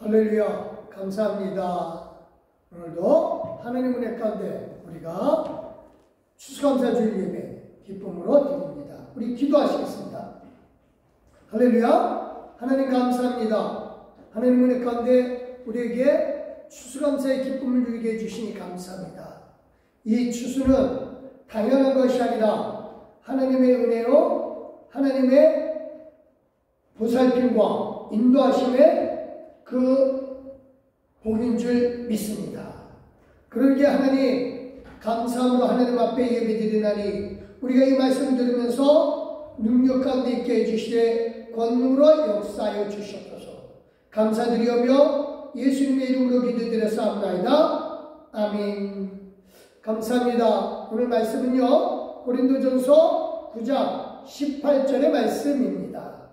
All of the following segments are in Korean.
할렐루야, 감사합니다. 오늘도 하나님 은혜 가운데 우리가 추수감사주일 예배 기쁨으로 드립니다. 우리 기도하시겠습니다. 할렐루야, 하나님 감사합니다. 하나님 은혜 가운데 우리에게 추수감사의 기쁨을 누리게 해주시니 감사합니다. 이 추수는 당연한 것이 아니라 하나님의 은혜로 하나님의 보살핌과 인도하심의 그 복인 줄 믿습니다. 그러기에 하나님 감사함으로 하나님 앞에 예배드리나니 우리가 이 말씀을 들으면서 능력 가운데 있게 해주시되 권능으로 역사하여 주시옵소서. 감사드리오며 예수님의 이름으로 기도드렸사옵나이다. 아멘. 감사합니다. 오늘 말씀은요 고린도전서 9장 18절의 말씀입니다.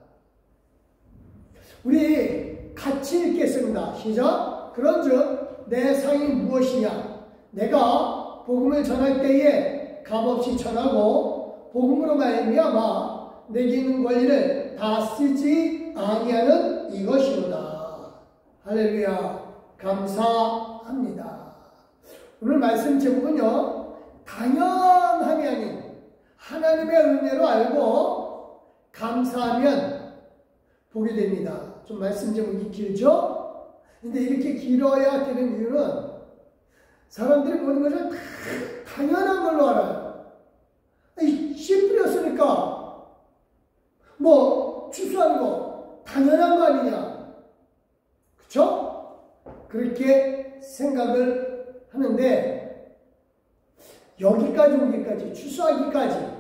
우리 같이 읽겠습니다. 시작. 그런즉 내 상이 무엇이냐? 내가 복음을 전할 때에 값없이 전하고 복음으로 말미암아 내게 있는 권리를 다 쓰지 아니하는 이것이로다. 할렐루야, 감사합니다. 오늘 말씀 제목은요 당연함이 아닌 하나님의 은혜로 알고 감사하면 복이 됩니다. 좀 말씀 제목이 길죠? 근데 이렇게 길어야 되는 이유는 사람들이 모든 것을 다 당연한 걸로 알아요. 씨 뿌렸으니까 뭐 추수하는 거 당연한 거 아니냐, 그쵸? 그렇게 생각을 하는데 여기까지 오기까지, 추수하기까지,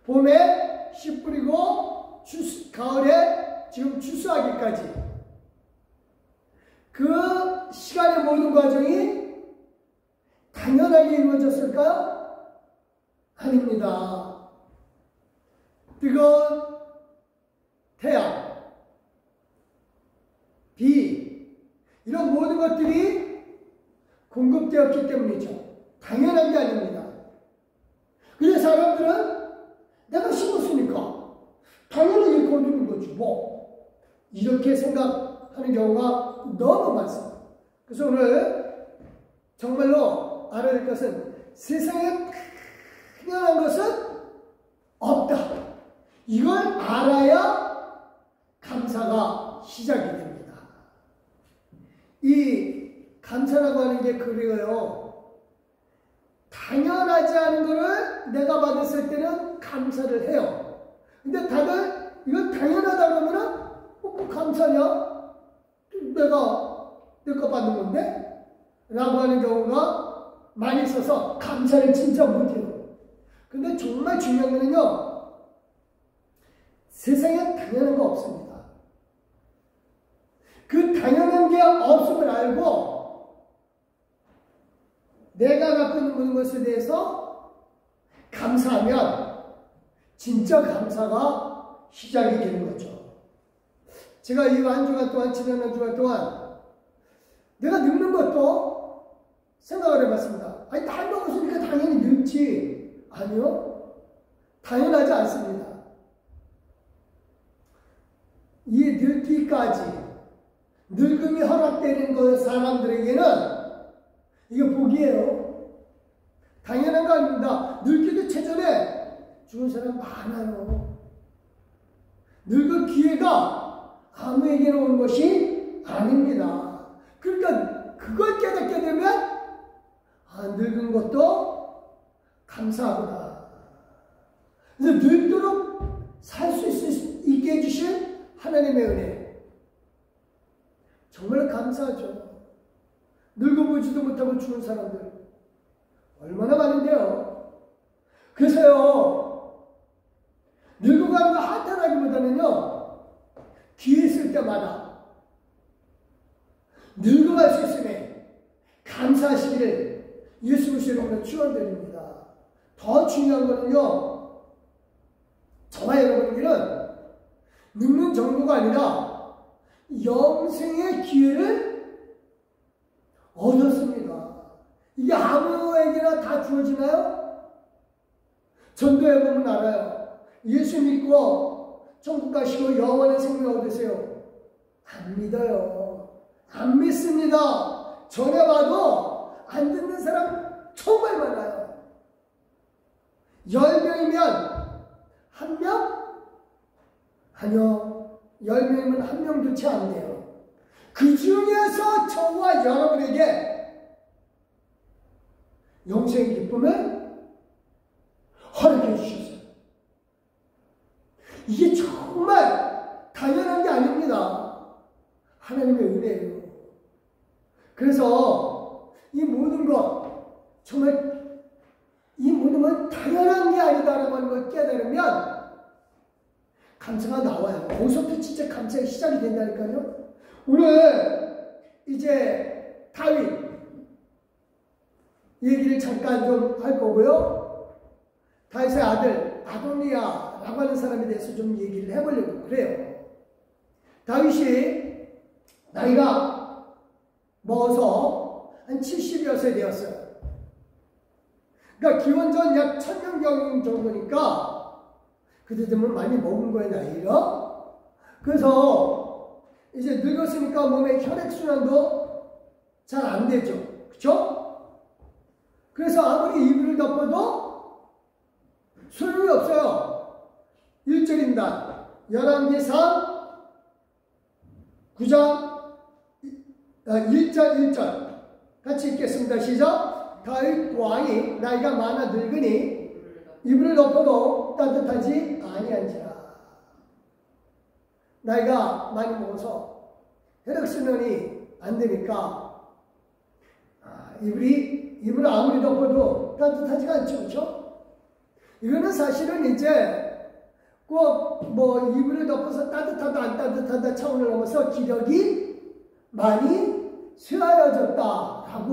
봄에 씨 뿌리고 가을에 지금 추수하기까지 그 시간의 모든 과정이 당연하게 이루어졌을까요? 아닙니다. 뜨거운 태양, 비, 이런 모든 것들이 공급되었기 때문이죠. 당연한 게 아닙니다. 그래서 사람들은 내가 심었으니까 당연히 거두는 거지 뭐, 이렇게 생각하는 경우가 너무 많습니다. 그래서 오늘 정말로 알아야 될 것은 세상에 당연한 것은 없다. 이걸 알아야 감사가 시작이 됩니다. 이 감사라고 하는 게 그래요. 당연하지 않은 것을 내가 받았을 때는 감사를 해요. 근데 다들 이건 당연하다 그러면은 뭐 감사냐? 내가 내 거 받는 건데? 라고 하는 경우가 많이 있어서 감사를 진짜 못해요. 근데 정말 중요한 거는요, 세상에 당연한 거 없습니다. 그 당연한 게 없음을 알고 내가 갖고 있는 모든 것에 대해서 감사하면 진짜 감사가 시작이 되는 거죠. 제가 이 한 주간 동안, 지난 한 주간 동안 내가 늙는 것도 생각을 해봤습니다. 아니, 나이 먹었으니까 당연히 늙지. 아니요, 당연하지 않습니다. 이 늙기까지, 늙음이 허락되는 것 사람들에게는 이게 복이에요. 당연한 거 아닙니다. 늙기도 최전에 죽은 사람 많아요. 늙을 기회가 아무에게나 오는 것이 아닙니다. 그러니까 그걸 깨닫게 되면 늙은 것도 감사하구나. 그래서 늙도록 살 수 있게 해주신 하나님의 은혜, 정말 감사하죠. 늙어보지도 못하고 죽은 사람들 얼마나 많은데요. 그래서요, 늙어가는 거 한탄하기보다는요, 기회 있을 때마다 늙어갈 수 있으니 감사하시기를 예수 그리스도의 이름으로 축원드립니다. 더 중요한 거는요, 저와 여러분에게는 늙는 정도가 아니라 영생의 기회를 얻었습니다. 이게 아무에게나 다 주어지나요? 전도해 보면 알아요. 예수 믿고 천국 가시고 영원한 생명 얻으세요. 안 믿어요. 안 믿습니다. 전해봐도 안 듣는 사람 정말 많아요. 10명이면 1명? 아니요. 10명이면 1명도 채 안 돼요. 그 중에서 저와 여러분에게 영생의 기쁨을 허락해 주셨어요. 이게 정말 당연한 게 아닙니다. 하나님의 은혜예요. 그래서 이 모든 것, 정말 이 모든 건 당연한 게 아니다라고 하는 걸 깨달으면 감사가 나와요. 거기서부터 진짜 감사의 시작이 된다니까요. 오늘 이제 다윗 얘기를 잠깐 좀 할 거고요. 다윗의 아들 아도니아라고 하는 사람에 대해서 좀 얘기를 해보려고 그래요. 다윗이 나이가 먹어서 한 70여 세 되었어요. 그러니까 기원전 약 1000년경 정도니까 그때 되면 많이 먹은 거예요, 나이가. 그래서 이제 늙었으니까 몸의 혈액순환도 잘 안 되죠. 그쵸? 그래서 아무리 이불을 덮어도 소용이 없어요. 1절입니다. 열왕기상 9장 1절 같이 읽겠습니다. 시작. 다윗 왕이 나이가 많아 늙으니 이불을 덮어도 따뜻하지 아니한지라. 나이가 많이 먹어서 혈액순환이 안 되니까 이불을 아무리 덮어도 따뜻하지가 않죠. 그렇죠? 이거는 사실은 이제 꼭 뭐 이불을 덮어서 따뜻하다 안 따뜻하다 차원을 넘어서 기력이 많이 쇠하여졌다라고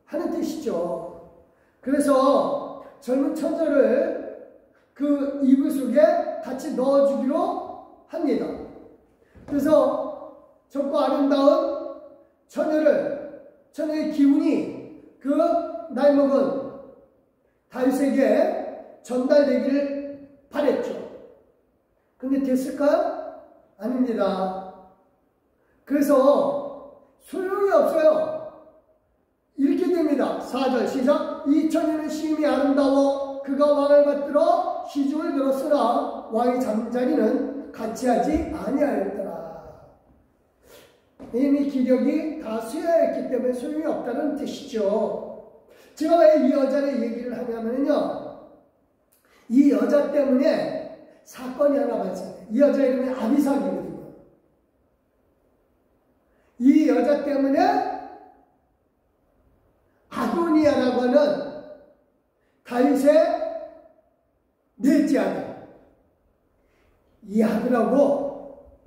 하는 뜻이죠. 그래서 젊은 처녀를 그 이불 속에 같이 넣어주기로 합니다. 그래서 젊고 아름다운 처녀의 기운이 그 나이 먹은 다윗에게 전달되기를 바랬죠. 근데 됐을까요? 아닙니다. 그래서 소용이 없어요. 이렇게 됩니다. 4절 시작. 이 처녀는 심히 아름다워 그가 왕을 받들어 시중을 들었으나 왕의 잠자리는 같이 하지 아니하였더라. 이미 기력이 다 쇠하였기 때문에 소용이 없다는 뜻이죠. 제가 왜 이 여자의 얘기를 하냐면요, 이 여자 때문에 사건이 하나 발생해요. 이 여자 이름이 아비삭이거든요. 이 여자 때문에 아도니아라고 하는 다윗의 넷째 아들, 이 아들하고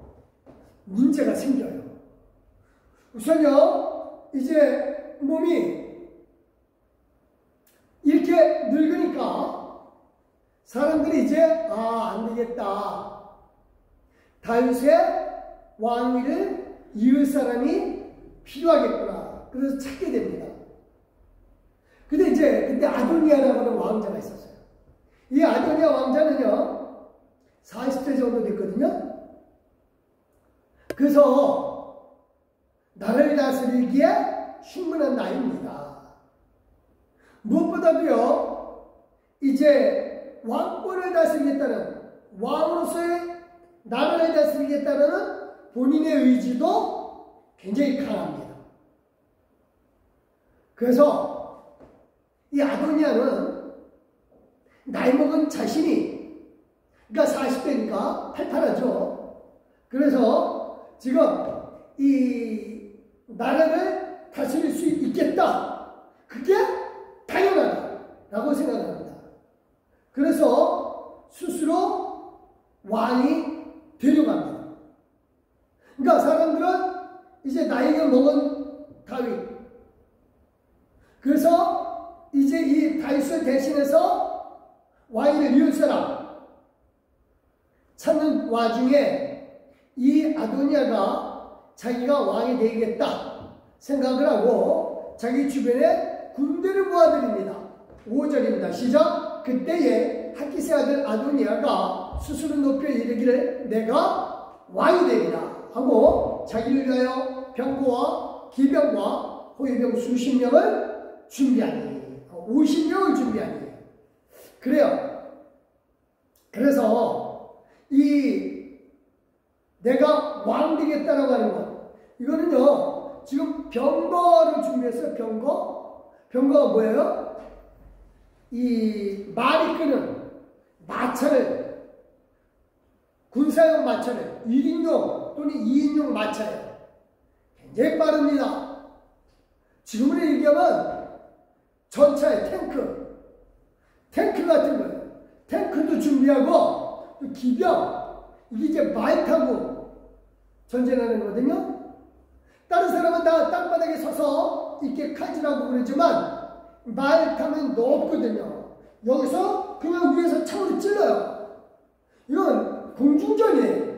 문제가 생겨요. 우선요, 이제 몸이 이렇게 늙으니까 사람들이 이제 안 되겠다. 다윗의 왕위를 이을 사람이 필요하겠구나. 그래서 찾게 됩니다. 근데 이제 그때 아도니아라고 하는 왕자가 있었어요. 이 아도니아 왕자는요 40세 정도 됐거든요. 그래서 나라를 다스리기에 충분한 나이입니다. 무엇보다도요 이제 왕권을 다스리겠다는, 왕으로서의 나라를 다스리겠다는 본인의 의지도 굉장히 강합니다. 그래서 이 아도니아는 나이 먹은 자신이, 그러니까 40대니까 팔팔하죠. 그래서 지금 이 나라를 다스릴 수 있겠다. 그게 당연하다라고 생각합니다. 그래서 스스로 왕이 되려고 합니다. 그러니까 사람들은 이제 나이가 먹은 다윗, 그래서 이제 이 다윗을 대신해서 왕위를 이을 사람 찾는 와중에 이 아도니아가 자기가 왕이 되겠다 생각을 하고 자기 주변에 군대를 모아들입니다. 5절입니다. 시작. 그때에 하기스 아들 아도니아가 스스로 높여 이르기를 내가 왕이 되리라. 하고 자기를 위하여 병거와 기병과 호위병 수십 명을 준비하니 50명을 준비하니 그래요. 그래서 내가 왕 되겠다라고 하는 것 이거는요 지금 병거를 준비했어요. 병거가 뭐예요? 이 말이 끄는 마차를 군사용 마차를 1인용 또는 2인용 마차예요. 굉장히 빠릅니다. 지금으로 얘기하면 전차의 탱크 같은 거예요. 탱크도 준비하고 또 기병 이게 이제 말 타고 전쟁하는 거거든요. 다른 사람은 다 땅바닥에 서서 이렇게 칼질하고 그러지만 말 타면 높거든요. 여기서 그냥 위에서 창으로 찔러요. 이건 공중전이에요.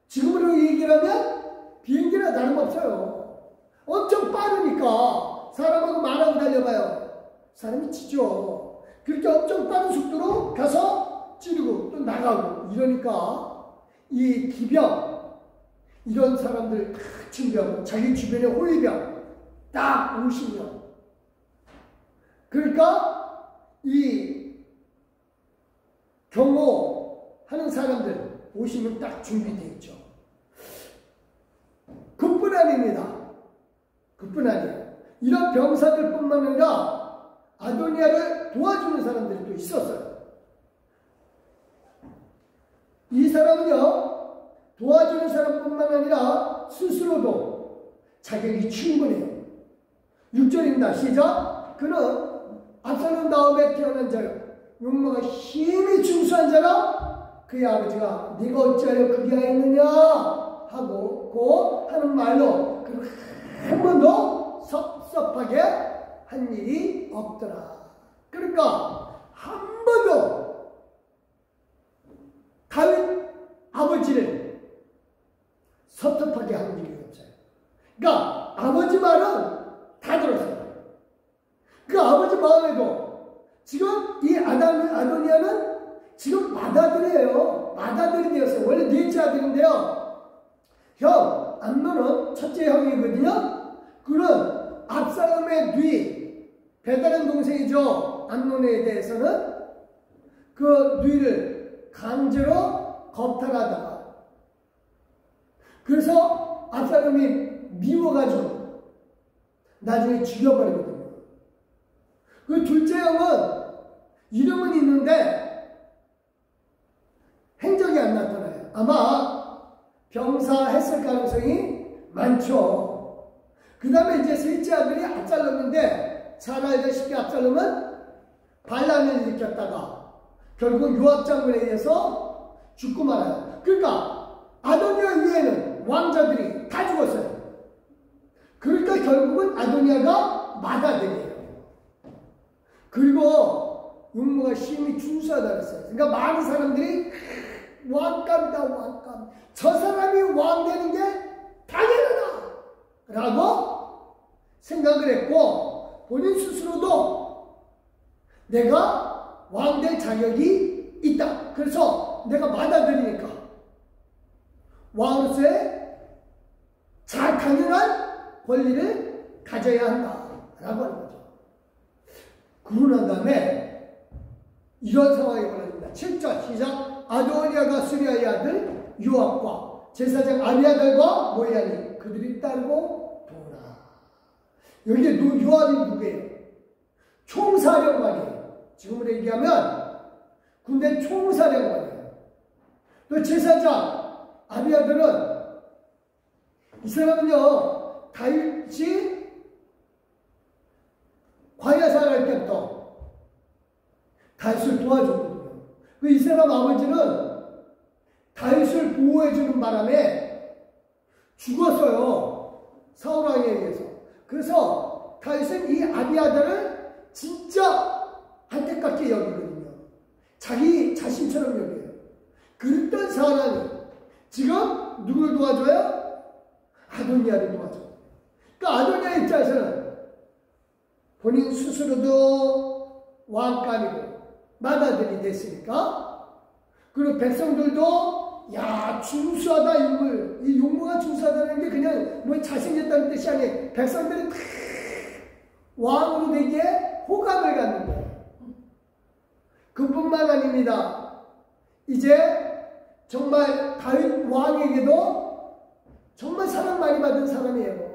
지금으로 얘기를 하면 비행기나 다름없어요. 엄청 빠르니까 사람하고 말하고 달려봐요. 사람이 지죠. 그렇게 엄청 빠른 속도로 가서 찌르고 또 나가고 이러니까 이 기병 이런 사람들 다 준비하고 자기 주변에 호위병 딱 50명. 그러니까 이 경호하는 사람들 50명 딱 준비되어 있죠. 그뿐 아닙니다. 그뿐 아니에요. 이런 병사들뿐만 아니라 아도니아를 도와주는 사람들이 또 있었어요. 이 사람은요 도와주는 사람뿐만 아니라 스스로도 자격이 충분해요. 6절입니다. 시작. 그는 압살롬 다음에 태어난 자요 용모가 힘이 준수한 자라 그의 아버지가 네가 어찌하여 그리하였느냐 하고 하는 말로 그는 한 번도 섭섭하게 한 일이 없더라. 그러니까 한 번도 다윗 아버지를 섭섭하게 한 일이 없어요. 그러니까 아버지 말은 다 들었어요. 그 아버지 마음에도 지금 이 아도니아는 지금 맏아들이 되었어요. 원래 넷째 아들인데요. 형 암논은 첫째 형이거든요. 그는 압살롬의 배다른 동생이죠. 암논에 대해서는 그 누이를 강제로 겁탈하다가 그래서 압살롬이 미워가지고 나중에 죽여버리거든요. 그 둘째 형은 이름은 있는데 행적이 안 나타나요. 아마 병사했을 가능성이 많죠. 그 다음에 이제 셋째 아들이 압살롬인데 잘 알다시피 압살롬은 반란을 일으켰다가 결국 요압 장군에 의해서 죽고 말아요. 그러니까 아도니아 위에는 왕자들이 다 죽었어요. 그러니까 결국은 아도니아가 맏아들이에요. 그리고 용모가 힘이 준수하다 그랬어요. 그러니까 많은 사람들이 왕감이다 왕감. 저 사람이 왕 되는 게 당연하다 라고 생각을 했고 본인 스스로도 내가 왕 될 자격이 있다. 그래서 내가 맏아들이니까 왕으로서의 당연한 권리를 가져야 한다 라고 하는 거죠. 그러고 난 다음에 이런 상황이 벌어집니다. 7절 시작. 아도니아가 수리아의 아들 요압과 제사장 아비아달과 모이하니 그들이 따르고 도나. 여기 요압이 누구예요? 총사령관이에요. 지금으로 얘기하면 군대 총사령관이에요. 또 제사장 아비아달은 이 사람은요 다윗이 광야생활 할 때부터 다윗을 도와줬거든요. 이 사람 아버지는 다윗을 보호해주는 바람에 죽었어요. 사울 왕에 의해서. 그래서 다윗은 이 아비아달을 진짜 한택같게 여기거든요. 자기 자신처럼 여겨요. 그랬던 사람이 지금 누굴 도와줘요? 아도니아를 도와줘요. 그러니까 아도니아 입장에서는 본인 스스로도 왕감이고 맏아들이 됐으니까 그리고 백성들도 야, 준수하다 인물. 이 용모가 준수하다는 게 그냥 뭐 잘생겼다는 뜻이 아니에요. 백성들이 다 왕으로 되기에 호감을 갖는 거예요. 그뿐만 아닙니다. 이제 정말 다윗 왕에게도 정말 사랑 많이 받은 사람이에요.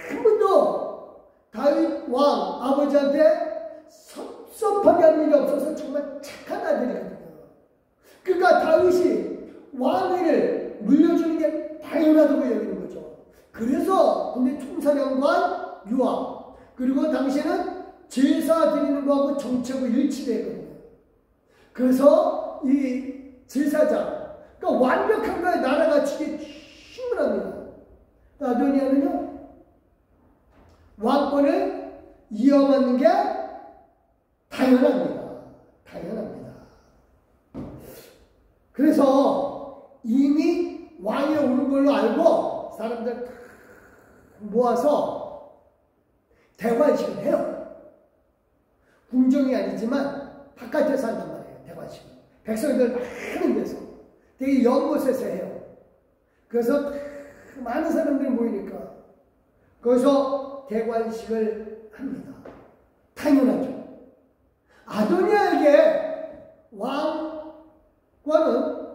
한 번도 다윗 왕 아버지한테 섭섭하게 한 일이 없어서 정말 착한 아들이거든요. 그러니까 다윗이 왕위를 물려주는 게 당연하다고 여기는 거죠. 그래서 근데 총사령관 요압, 그리고 당시에는 제사 드리는 거하고 정치하고 일치되거든요. 그래서 이 제사장, 그러니까 완벽한 거에 나라가 지게 충분합니다. 아도니아는요, 왕권을 이어받는 게 당연합니다. 당연합니다. 그래서 이미 왕이 오는 걸로 알고 사람들 모아서 대관식을 해요. 궁정이 아니지만 바깥에서 한단 말이에요. 대관식을. 백성들 많은 데서 되게 연못에서 해요. 그래서 많은 사람들이 모이니까 거기서 대관식을 합니다. 당연하죠. 아도니아에게 왕권은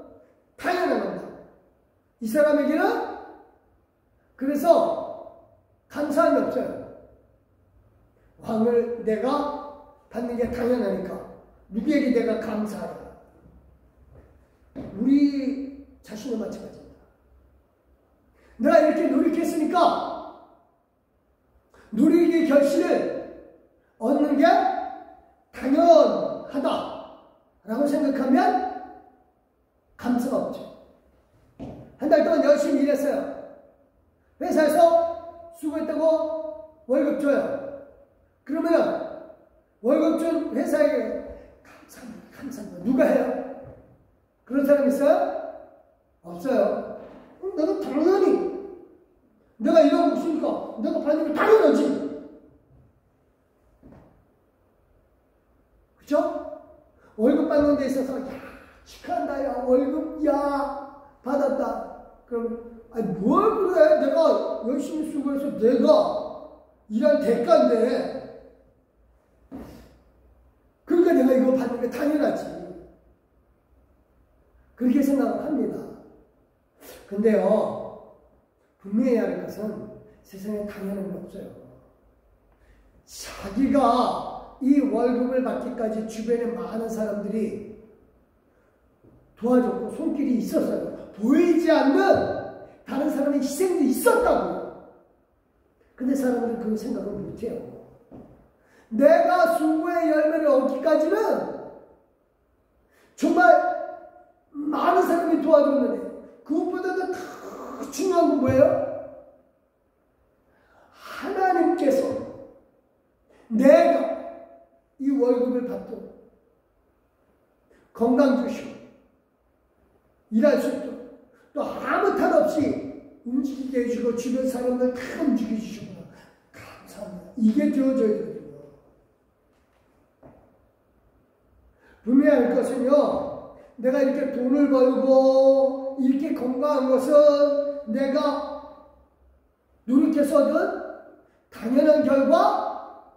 당연한 겁니다. 이 사람에게는 그래서 감사함이 없어요. 왕을 내가 받는 게 당연하니까 누구에게 내가 감사하라. 우리 자신을 마찬가지입니다. 내가 이렇게 노력했으니까 노력의 결실을 얻는 게 당연하다라고 생각하면 감사가 없죠. 한 달 동안 열심히 일했어요. 회사에서 수고했다고 월급 줘요. 그러면 월급 준 회사에게 감사합니다. 감사합니다. 누가 해요? 그런 사람 있어요? 없어요. 내가 당연히 내가 일하고 있으니까 내가 받는 게 당연하지. 그쵸? 월급 받는 데 있어서 야 축하한다. 야 월급 야 받았다. 그럼 아니 뭘 그래. 내가 열심히 수고해서 내가 일한 대가인데 그러니까 내가 이거 받는 게 당연하지. 그렇게 생각을 합니다. 근데요, 분명히 할 것은 세상에 당연한 게 없어요. 자기가 이 월급을 받기까지 주변에 많은 사람들이 도와줬고 손길이 있었어요. 보이지 않는 다른 사람의 희생도 있었다고요. 근데 사람들은 그 생각을 못해요. 내가 수고의 열매를 얻기까지는 정말 많은 사람이 도와줬는데 그것보다도 더 중요한 건 뭐예요? 하나님께서 내가 이 월급을 받고 건강 주시고 일할 수 있도록 또 아무 탈 없이 움직이게 해주고 주변 사람들 다 움직여 주시구나. 감사합니다. 이게 되어져야 되거든요. 분명히 할 것은요. 내가 이렇게 돈을 벌고 이렇게 건강한 것은 내가 노력해서 얻은 당연한 결과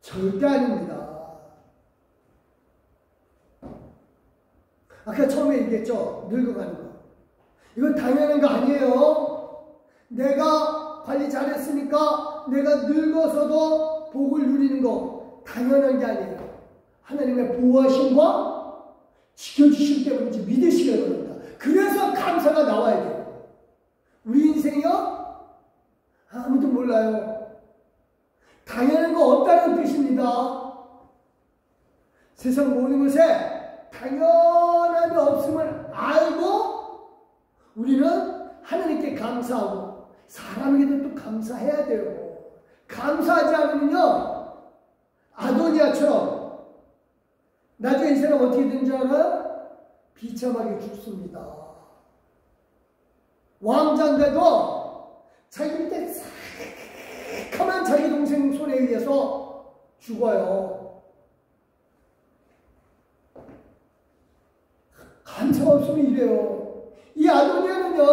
절대 아닙니다. 아까 처음에 얘기했죠. 늙어가는 거. 이건 당연한 거 아니에요. 내가 관리 잘했으니까 내가 늙어서도 복을 누리는 거 당연한 게 아니에요. 하나님의 보호하심과 지켜주시기 때문인지 믿으시기 바랍니다. 그래서 감사가 나와야 돼요. 우리 인생이요? 아무도 몰라요. 당연한 거 없다는 뜻입니다. 세상 모든 것에 당연함이 없음을 알고 우리는 하나님께 감사하고 사람에게도 또 감사해야 돼요. 감사하지 않으면요 아도니아처럼 나중에 이 사람 어떻게 된 줄 알아요? 비참하게 죽습니다. 왕자인데도 자기 밑에 새카만 자기 동생 손에 의해서 죽어요. 감사가 수 없으면 이래요. 이 아도니아는요,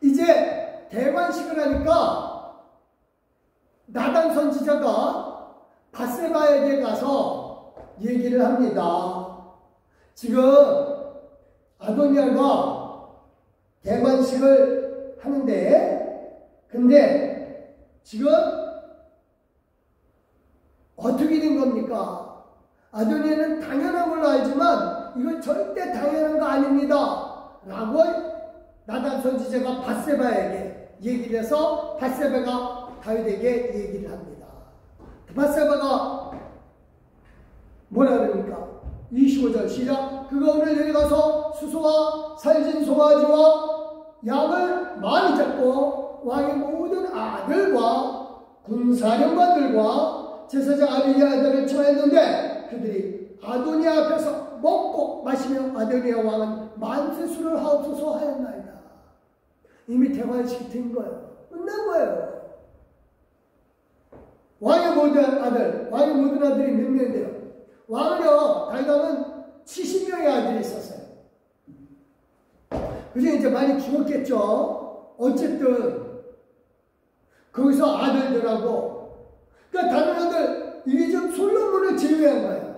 이제 대관식을 하니까 나단 선지자가 밧세바에게 가서 얘기를 합니다. 지금 아도니아가 대관식을 하는데, 근데 지금 어떻게 된 겁니까? 아도니아는 당연한 걸로 알지만 이건 절대 당연한 거 아닙니다 라고 나단 선지자가 밧세바에게 얘기를 해서 밧세바가 다윗에게 얘기를 합니다. 밧세바가 뭐라 그럽니까? 25절 시작. 그가 오늘 내려가서 수소와 살진 송아지와 양을 많이 잡고 왕의 모든 아들과 군사령관들과 제사장 아비의 아들을 청했는데 그들이 아도니아 앞에서 먹고 마시며 아도니아 왕은 만세수를 하옵소서 하였나이다. 이미 대관식이 된 거예요. 끝난 거예요. 왕의 모든 아들이 몇 명인데요? 왕은요, 다윗왕은 70명의 아들이 있었어요. 그중에 이제 많이 죽었겠죠. 어쨌든 거기서 아들들하고, 그러니까 다른 아들, 이게 좀 솔로몬을 제외한 거예요.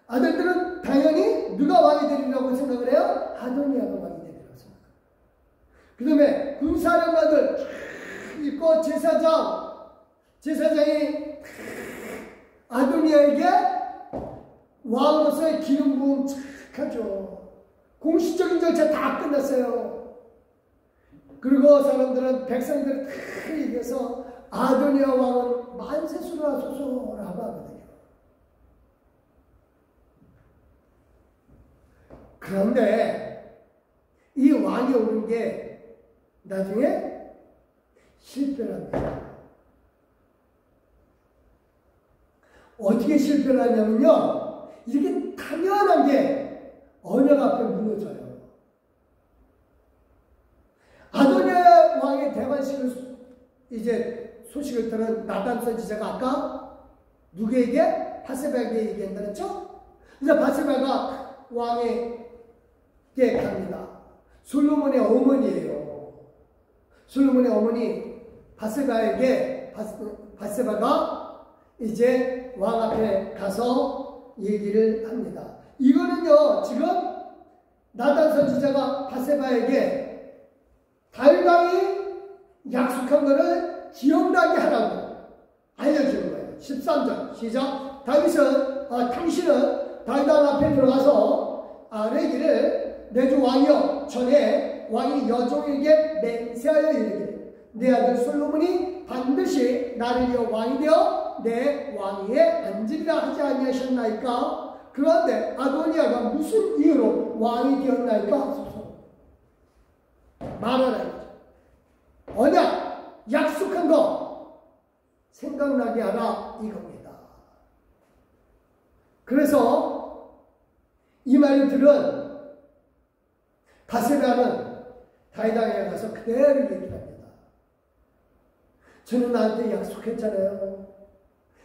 아들들은 당연히 누가 왕이 되리라고 생각을 해요? 아도니아가 왕이 되리라고 생각해요. 그 다음에 군사령관들 있고 제사장이 아도니아에게 왕으로서의 기름 부음 착 하죠. 공식적인 절차 다 끝났어요. 그리고 사람들은 백성들을 다 얘기해서 아도니아 왕은 만세수를 하소서라고 하거든요. 그런데 이 왕이 오는 게 나중에 실패를 합니다. 어떻게 실패를 하냐면요, 이렇게 당연한 게 언약 앞에 무너져요. 아도니아 왕의 대관식을 이제 소식을 들은 나단 선지자가 아까 누구에게? 밧세바에게 얘기한다 그랬죠? 그래서 밧세바가 왕에게 갑니다. 솔로몬의 어머니예요. 솔로몬의 어머니 밧세바가 이제 왕 앞에 가서 얘기를 합니다. 이거는요, 지금 나단 선지자가 밧세바에게 다윗왕이 약속한 것을 기억나게 하라고 알려주는 거예요. 13절 시작. 당신은 다윗왕 앞에 들어가서 아뢰기를 내 주 왕이여, 전에 왕이 여종에게 맹세하여 이르기를 내 아들 솔로몬이 반드시 나를 이어 왕이 되어 내 왕위에 앉으리라 하지 아니하셨나이까? 그런데 아도니아가 무슨 이유로 왕이 되었나이까? 하소서. 말하라. 언약, 약속한 거 생각나게 하라 이겁니다. 그래서 이 말을 들은 밧세바는 다윗왕에 가서 그대로 얘기를 합니다. 저는 나한테 약속했잖아요.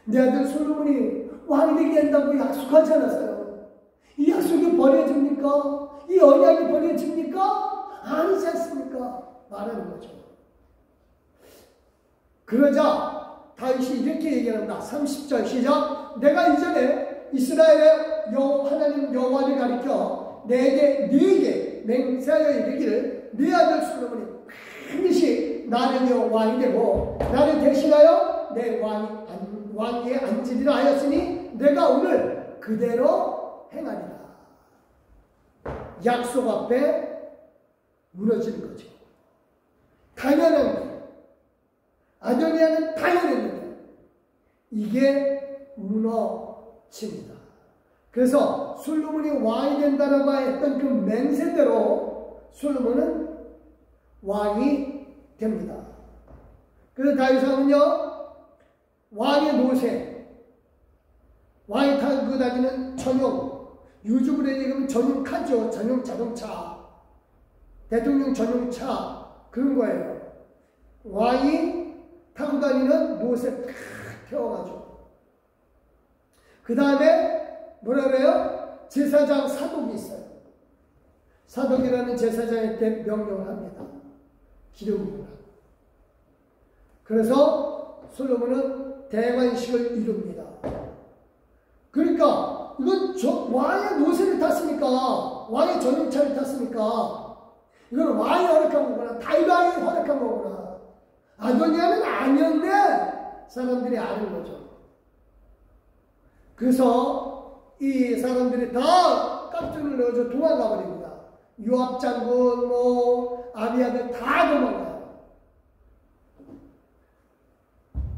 내 아들 솔로몬이 왕이 되게 한다고 약속하지 않았어요. 이 약속이 버려집니까? 이 언약이 버려집니까? 아니지 않습니까? 말하는 거죠. 그러자 다윗이 이렇게 얘기합니다. 30절 시작. 내가 이전에 이스라엘의 하나님 여호와를 가리켜 내게 맹세하여 이르기를 네 아들 솔로몬이 반드시 나를 이어 왕이 되고 나를 대신하여 내 왕위에 앉으리라 하였으니 내가 오늘 그대로 행하리라. 약속 앞에 무너지는 거죠. 당연한 거예요. 아도니아는 당연했는데 이게 무너집니다. 그래서 솔로몬이 왕이 된다라고 했던 그 맹세대로 솔로몬은 왕이 됩니다. 그래서 다윗왕은요, 왕의 노새, 왕이 타고 다니는 전용, 요즘으로 얘기하면 전용카죠. 전용 자동차, 대통령 전용차, 그런 거예요. 왕이 타고 다니는 노새 탁 태워가지고. 그 다음에 뭐라 그래요? 제사장 사독이 있어요. 사독이라는 제사장한테 명령을 합니다. 기름 부으라. 그래서 솔로몬은 대관식을 이룹니다. 그러니까 이건 왕의 노새를 탔으니까, 왕의 전용차를 탔으니까 이건 왕이 허락한 거구나, 다윗 왕이 허락한 거구나. 아도니아는 아니었네, 사람들이 아는 거죠. 그래서 이 사람들이 다 깜짝 놀라서 도망가 버립니다. 요압 장군, 아비아들 다 도망가요.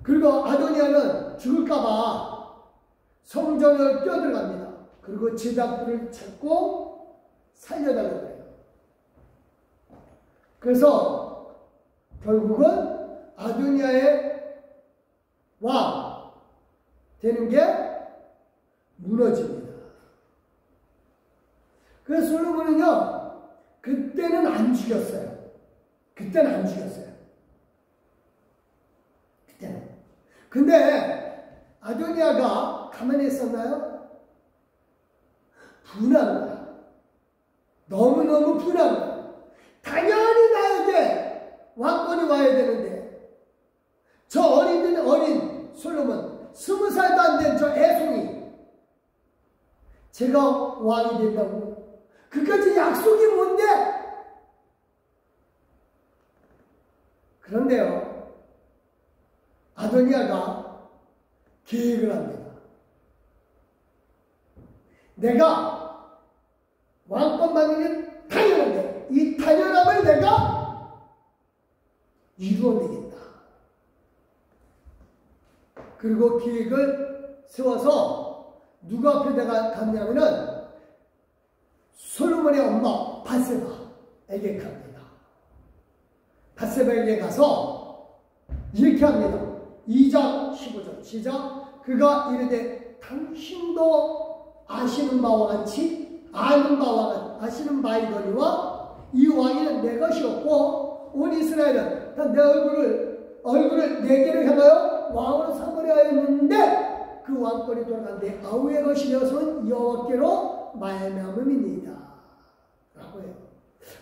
그리고 아도니아는 죽을까봐 성전을 뛰어들어갑니다. 그리고 제단불을 찾고 살려달라고 해요. 그래서 결국은 아도니아의 왕 되는 게 무너집니다. 그래서 솔로몬은요, 그때는 안 죽였어요. 그때는 안 죽였어요. 그때는. 근데 아도니아가 가만히 있었나요? 분한 거야. 너무너무 분한 거야. 당연히 나에게 왕권이 와야 되는데 저 어린 솔로몬 20살도 안 된 저 애송이 제가 왕이 된다고? 그까지 약속이 뭔데? 그런데요, 아도니아가 계획을 합니다. 내가 왕권 받는 게 당연한데 이 당연함을 내가 이루어내겠다. 그리고 계획을 세워서 누구 앞에다가 갔냐면은 솔로몬의 엄마 밧세바에게 갑니다. 밧세바에게 가서 이렇게 합니다. 2장 15절 시작. 그가 이르되 당신도 아시는 바와 같이 아시는 바이거니와 이 왕위는 내 것이었고 온 이스라엘은 다 내 얼굴을 내게로 향하여 왕으로 삼으려 했는데 그 왕권이 돌아간데 아우의 것이 되어서는 여호와께로 말미암음이니이다 라고 해요.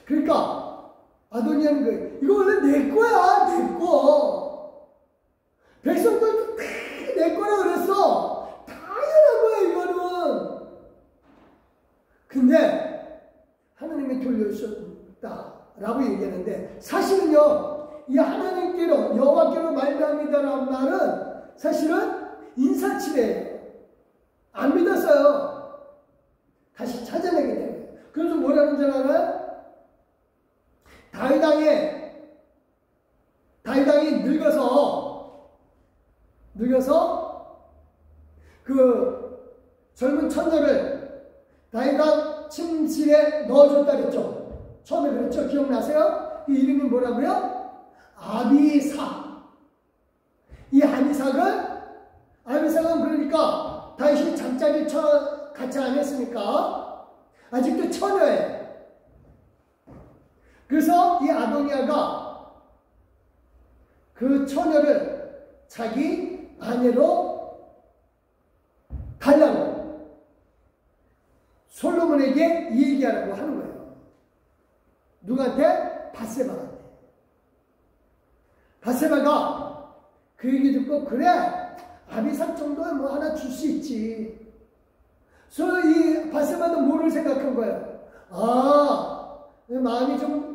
그러니까 아도니아는 이거 원래 내 거야, 내 거. 백성들도 다 내 거라 그랬어. 당연한 거야 이거는. 근데 하나님이 돌려주셨다 라고 얘기하는데, 사실은요, 이 하나님께로 여호와께로 말미암이다라는 말은 사실은 인사치레예요. 안 믿었어요. 다시 찾아내게 돼요. 그래서 뭐라는 줄 알아요? 다윗왕이 늙어서 그 젊은 처녀를 다윗왕 침실에 넣어줬다 그랬죠. 처음에 그랬죠. 기억나세요? 이 이름이 뭐라고요? 아비삭. 이 아비삭은 그러니까 다윗이 잠자리 같이 안 했으니까 아직도 처녀예요. 그래서 이 아도니아가 그 처녀를 자기 아내로 달라고 솔로몬에게 얘기하라고 하는 거예요. 누구한테? 밧세바한테. 밧세바가 그 얘기 듣고 그래 아비삭 정도는 뭐 하나 줄 수 있지. 그래서 이 밧세바도 뭐를 생각한 거예요? 내 마음이 좀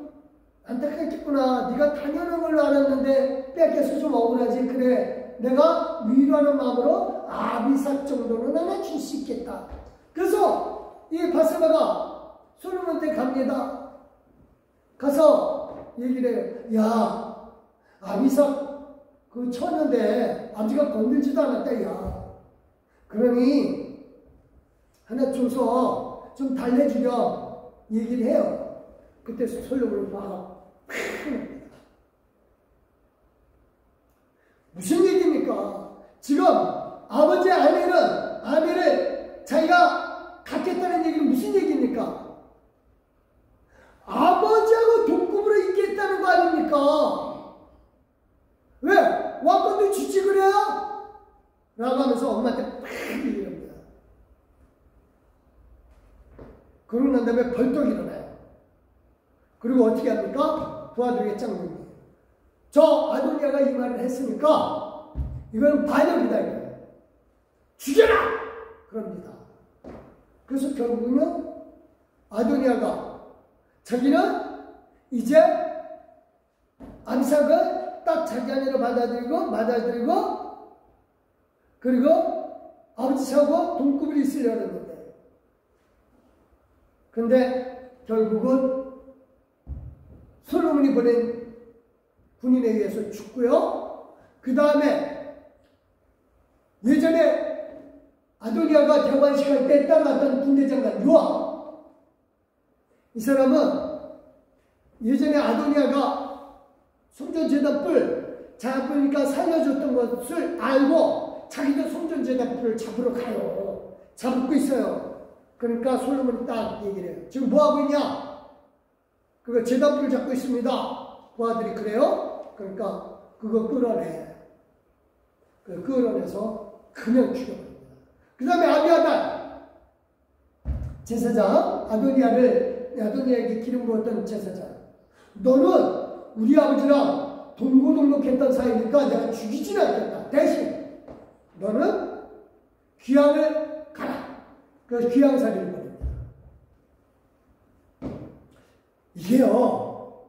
안타깝겠구나. 네가 당연한 걸로 알았는데 뺏겨서 좀 억울하지. 그래 내가 위로하는 마음으로 아비삭 정도는 하나 줄 수 있겠다. 그래서 이 밧세바가 솔로몬한테 갑니다. 가서 얘기를 해요. 야, 아비삭 그 처녀인데 아버지가 건들지도 않았다. 야, 그러니 하나 줘서 좀 달래주렴 얘기를 해요. 그때 솔로몬을 막 무슨 얘기입니까? 지금 아버지의 아내를 자기가 갖겠다는 얘기는 무슨 얘기입니까? 아버지하고 동급으로 있겠다는 거 아닙니까? 왜? 왕권도 주지 그래요? 라고 하면서 엄마한테 팍 얘기합니다. 그리고 어떻게 합니까? 부하들에게 짱입니다. 저 아도니아가 이 말을 했으니까 이건 반역이다 이거예요. 죽여라! 그럽니다. 그래서 결국은 아도니아가 자기는 이제 암삭을 딱 자기 아내로 받아들이고 그리고 아버지하고 동급을 있으려고 했는데 근데 결국은 솔로몬이 보낸 군인에 의해서 죽고요. 그 다음에 예전에 아도니아가 대관식할 때 따라갔던 군대장관 요압, 이 사람은 예전에 아도니아가 성전제단 뿔 잡으니까 살려줬던 것을 알고 자기도 성전제단 뿔을 잡으러 가요. 잡고 있어요. 그러니까 솔로몬이 딱 얘기를 해요. 지금 뭐하고 있냐? 그거 제단 뿔 잡고 있습니다. 부하들이 그래요? 그러니까 그거 끌어내. 끌어내서 그냥 죽여버립니다. 그 다음에 아비아달 제사장, 아도니아에게 기름 부었던 제사장, 너는 우리 아버지랑 동고동록했던 사이니까 내가 죽이지는 않겠다. 대신 너는 귀양을 가라. 그래서 귀양살이를 벌입니다. 이게요,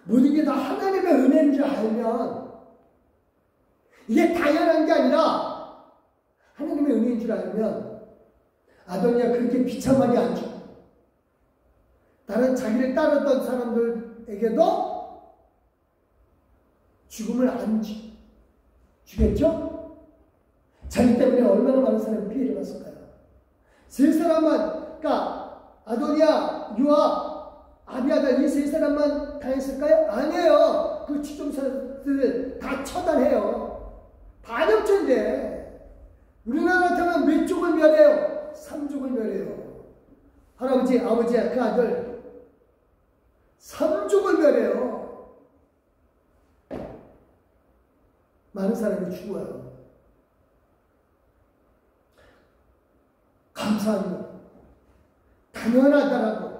모든 게 다 하나님의 은혜인 줄 알면, 이게 당연한 게 아니라 하나님의 은혜인 줄 알면 아도니아 그렇게 비참하게 안 죽고 다른 자기를 따랐던 사람들에게도 죽음을 안 주겠죠? 자기 때문에 얼마나 많은 사람이 피해를 봤을까요? 세 사람만, 그러니까 아도니아, 요압, 아비아달 이 세 사람만 당했을까요? 아니에요. 그 추종사들 다 처단해요. 반역죄인데 우리나라 같으면 몇 족을 멸해요? 3족을 멸해요. 할아버지, 아버지, 그 아들 3족을 멸해요. 많은 사람이 죽어요. 감사한 것, 당연하다라고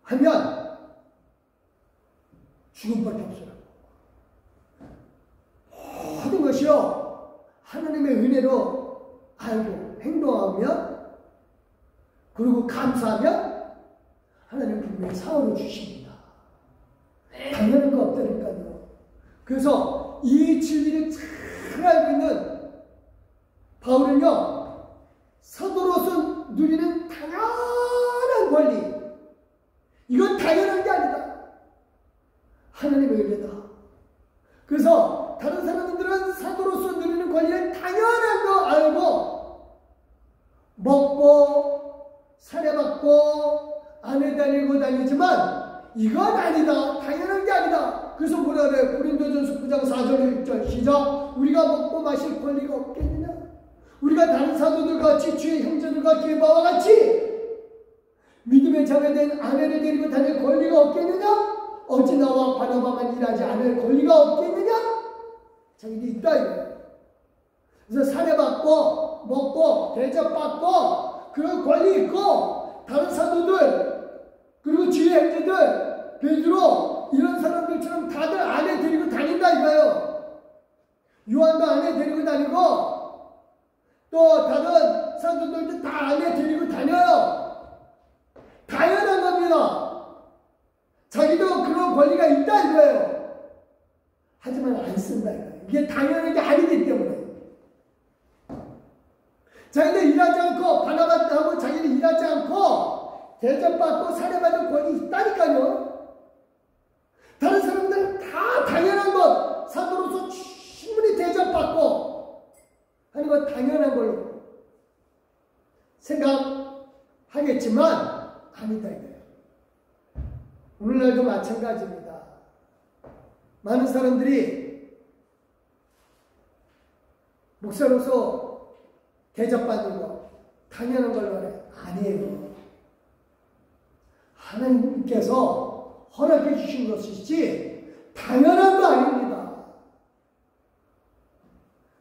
하면 죽음밖에 없어요. 모든 것이요 하나님의 은혜로 알고 행동하면 그리고 감사하면 하나님 분명히 상으로 주십니다. 당연한 거 없다니까요. 그래서 이 진리를 잘 알고 있는 바울은요, 사도로서 누리는 당연한 권리, 이건 당연한 게 아니다. 하나님의 은혜다. 그래서 다른 사람들은 사도로서 누리는 권리를 당연한 거 알고 먹고 사례받고 아내 다니고 다니지만 이건 아니다. 당연한 게 아니다. 그래서 뭐라 그래? 고린도전서 9장 4절 6절 시작. 우리가 먹고 마실 권리가 없겠느냐? 우리가 다른 사도들과 같이 주의 형제들과 게바와 같이 믿음의 자매된 아내를 데리고 다닐 권리가 없겠느냐? 어찌 나와 바나바만 일하지 않을 권리가 없겠느냐? 자기도 있다 이거예요. 그래서 사례받고 먹고 대접받고 그런 권리 있고 다른 사도들 그리고 주의 형제들 베드로 이런 사람들처럼 다들 아내 데리고 다닌다 이거예요. 요한도 아내 데리고 다니고 또 다른 사도들도 다 아내 데리고 다녀요. 당연한 겁니다. 자기도 그런 권리가 있다 이거예요. 하지만 안 쓴다 이거예요. 이게 당연한 게 아니기 때문에. 자기는 일하지 않고 바나바하고 자기는 일하지 않고 대접받고 사례받을 권리 있다니까요. 다른 사람들은 다 당연한 것, 사도로서 충분히 대접받고 하는 것 당연한 걸로 생각하겠지만 아니다 이거예요. 오늘날도 마찬가지입니다. 많은 사람들이 목사로서 대접받는 거 당연한 걸로 하래. 아니에요. 하나님께서 허락해 주신 것이지 당연한 거 아닙니다.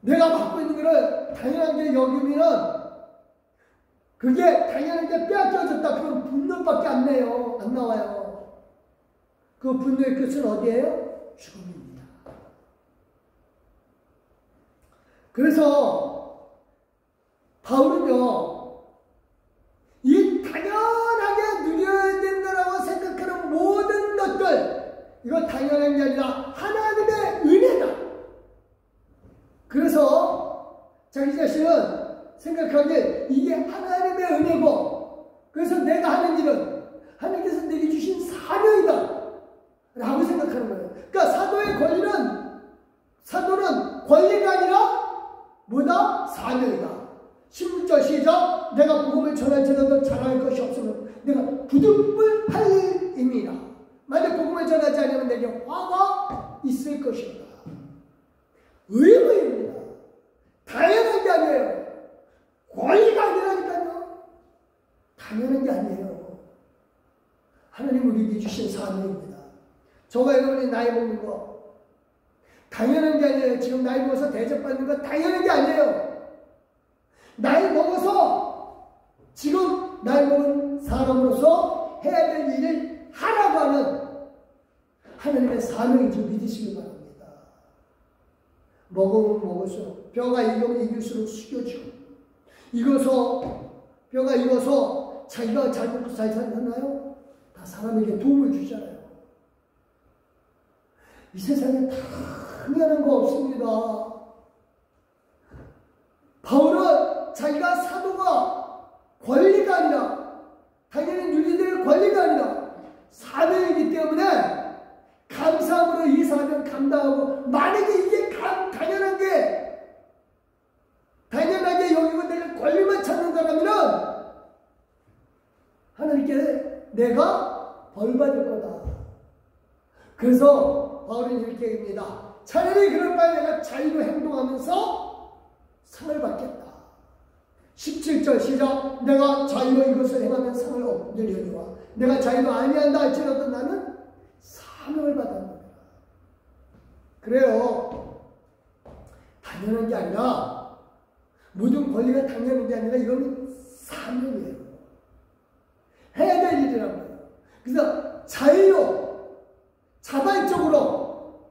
내가 받고 있는 것을 당연한 게 여기면 그게 당연하게 빼앗겨졌다. 그건 분노밖에 안 나와요. 그 분노의 끝은 어디예요? 죽음입니다. 그래서 바울은요, 이 당연하게 누려야 된다라고 생각하는 모든 것들, 이거 당연한 게 아니라 하나님의 은혜다. 그래서 자기 자신은 생각하기에 이게 하나님의 은혜고, 그래서 내가 하는 일은 하나님께서 내게 주신 사명이다 라고 생각하는 거예요. 그러니까 사도는 권리가 아니라 뭐다? 사명이다. 16절 시작. 내가 복음을 전할지라도 자랑할 것이 없으면 내가 부득불 할 일입니다. 만약 복음을 전하지 않으면 내게 화가 있을 것이다. 의무입니다. 당연한 게 아니에요. 권리가 아니라니까요. 당연한 게 아니에요. 하나님 우리에게 주신 사명입니다. 저와 여러분이 나이 먹는 거 당연한 게 아니에요. 지금 나이 먹어서 대접받는 거 당연한 게 아니에요. 나이 먹어서 지금 나이 먹은 사람으로서 해야 될 일을 하라고 하는 하나님의 사명인 줄 믿으시기 바랍니다. 먹으면 먹을수록 뼈가 익으면 익을수록 숙여지고, 뼈가 익어서 자기가 잘 먹고 잘 살잖아요. 다 사람에게 도움을 주잖아요. 이 세상에 당연한 거 없습니다. 바울은 자기가 사도가 권리가 아니라, 당연히 누리될 권리가 아니라 사명이기 때문에 감사함으로 이 사명 감당하고, 만약에 이게 당연하게 여기고 내가 권리만 찾는다면 하나님께 내가 벌받을 거다. 그래서 바울은 이렇게 얘기합니다. 차라리 그럴 바에 내가 자유로 행동하면서 상을 받겠다. 17절 시작. 내가 자유로 이것을 행하면 상을 얻으려니와 내가 자유로 아니한다 할지라도 나는 사명을 받았노라. 그래요. 당연한 게 아니라, 모든 권리가 당연한 게 아니라 이거는 사명이에요. 해야 될 일이란 말이에요. 그래서 자발적으로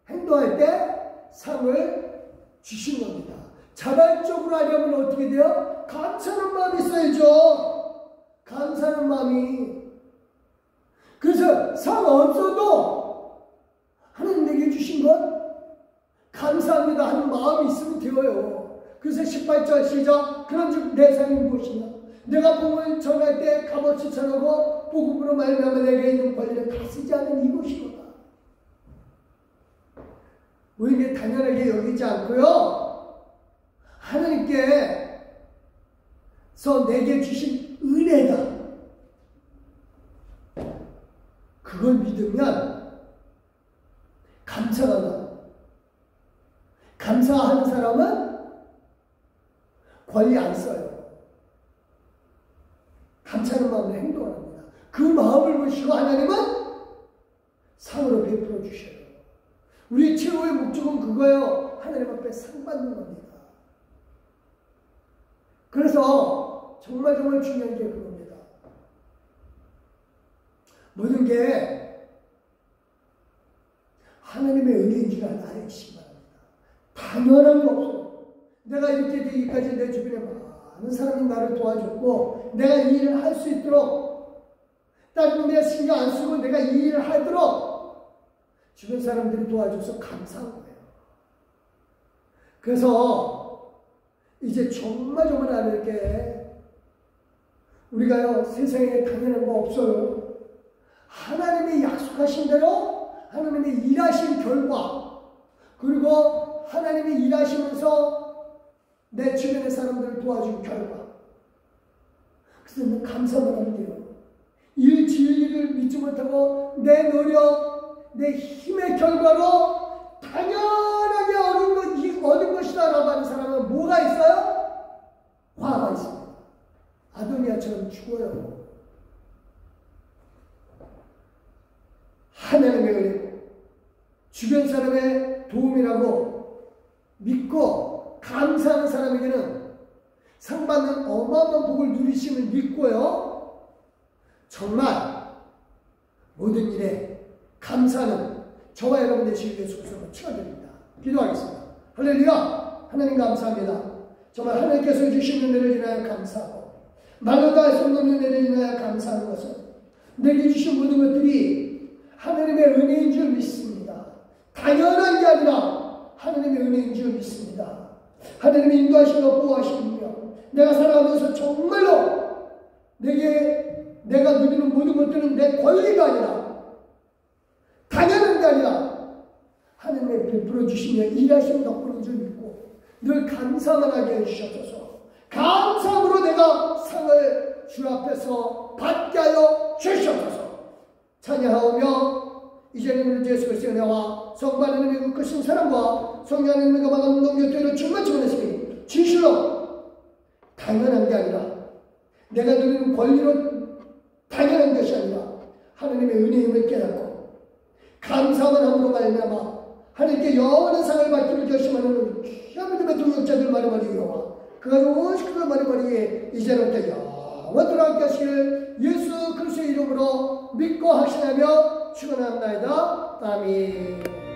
행동할 때 상을 주신 겁니다. 자발적으로 하려면 어떻게 돼요? 감사하는 마음이 있어야죠. 감사하는 마음이. 그래서 상 없어도 하나님 내게 주신 것 감사합니다 하는 마음이 있으면 되어요. 그래서 18절 시작. 그런즉 내 상이 무엇이냐? 내가 복음을 전할 때 값없이 전하고 복음으로 말미암아 내게 있는 권리를 다 쓰지 않은 이것이로다. 우리에게 당연하게 여기지 않고요, 하나님께서 내게 주신 은혜다. 그걸 믿으면 감사가 나. 감사하는 사람은 권리 안 써요. 감사하는 마음으로 행동합니다. 그 마음을 보시고 하나님은 상으로 베풀어 주셔요. 우리 최후의 목적은 그거예요. 하나님 앞에 상 받는 겁니다. 그래서 정말 중요한 게 그겁니다. 모든 게 하나님의 은혜인 줄 알시기 바랍니다. 당연한 거 없어요. 내가 이렇게 되기까지 내 주변에 많은 사람이 나를 도와줬고, 내가 이 일을 할 수 있도록, 다른 내 신경 안 쓰고 내가 이 일을 하도록 주변 사람들이 도와줘서 감사한 거예요. 그래서 이제 정말 알을 게, 우리가요 세상에 당연한 거 없어요. 하나님이 약속하신 대로 하나님이 일하신 결과, 그리고 하나님이 일하시면서 내 주변의 사람들을 도와준 결과, 그래서 는 감사만 하면 돼요. 일 지을 일을 믿지 못하고 내 노력, 내 힘의 결과로 당연하게 얻은 것이다 라고 하는 사람은 뭐가 있어요? 화가 있습니다. 아도니아처럼 죽어요. 하나님의 은혜고 주변 사람의 도움이라고 믿고 감사하는 사람에게는 상받는 어마어마한 복을 누리심을 믿고요. 정말 모든 일에 감사는 저와 여러분 되시기 위해 속성을 축원드립니다. 기도하겠습니다. 할렐루야. 하나님 감사합니다. 정말 하나님께서 주신 은혜를 인하여 감사하고 말로 다 할 수 없는 은혜를 인하여 감사하는 것은 내게 주신 모든 것들이 하나님의 은혜인 줄 믿습니다. 당연한 게 아니라 하나님의 은혜인 줄 믿습니다. 하나님의 인도하심과 보호하심이며 내가 살아가면서 정말로 내가 누리는 모든 것들은 내 권리가 아니라 당연한 게 아니라 하나님의 베풀어 주시며 일하시는 덕분인 줄 믿고 늘 감사만 하게 해주셔서 감사함으로 내가 상을 주 앞에서 받게 하여 주시옵소서. 찬양하오며 이제는 우리 예수 그리스도의 은혜와 성부 하나님의 그 크신 사랑과 성령 하나님의 감화감 넘겨뜨려 충만치 원하시니 진실로 당연한 게 아니라 내가 누리는 권리로 당연한 것이 아니라 하나님의 은혜임을 깨닫고 감사만 함으로 말미암아 하나님께 영원한 상을 받기를 결심하는 귀한 믿음의 동역자들 마리마리여와 그가 오시기를 마리마리에 이제부터 영원토록 함께 하시길 예수 그리스도의 이름으로 믿고 확신하며 축원합니다. 아멘.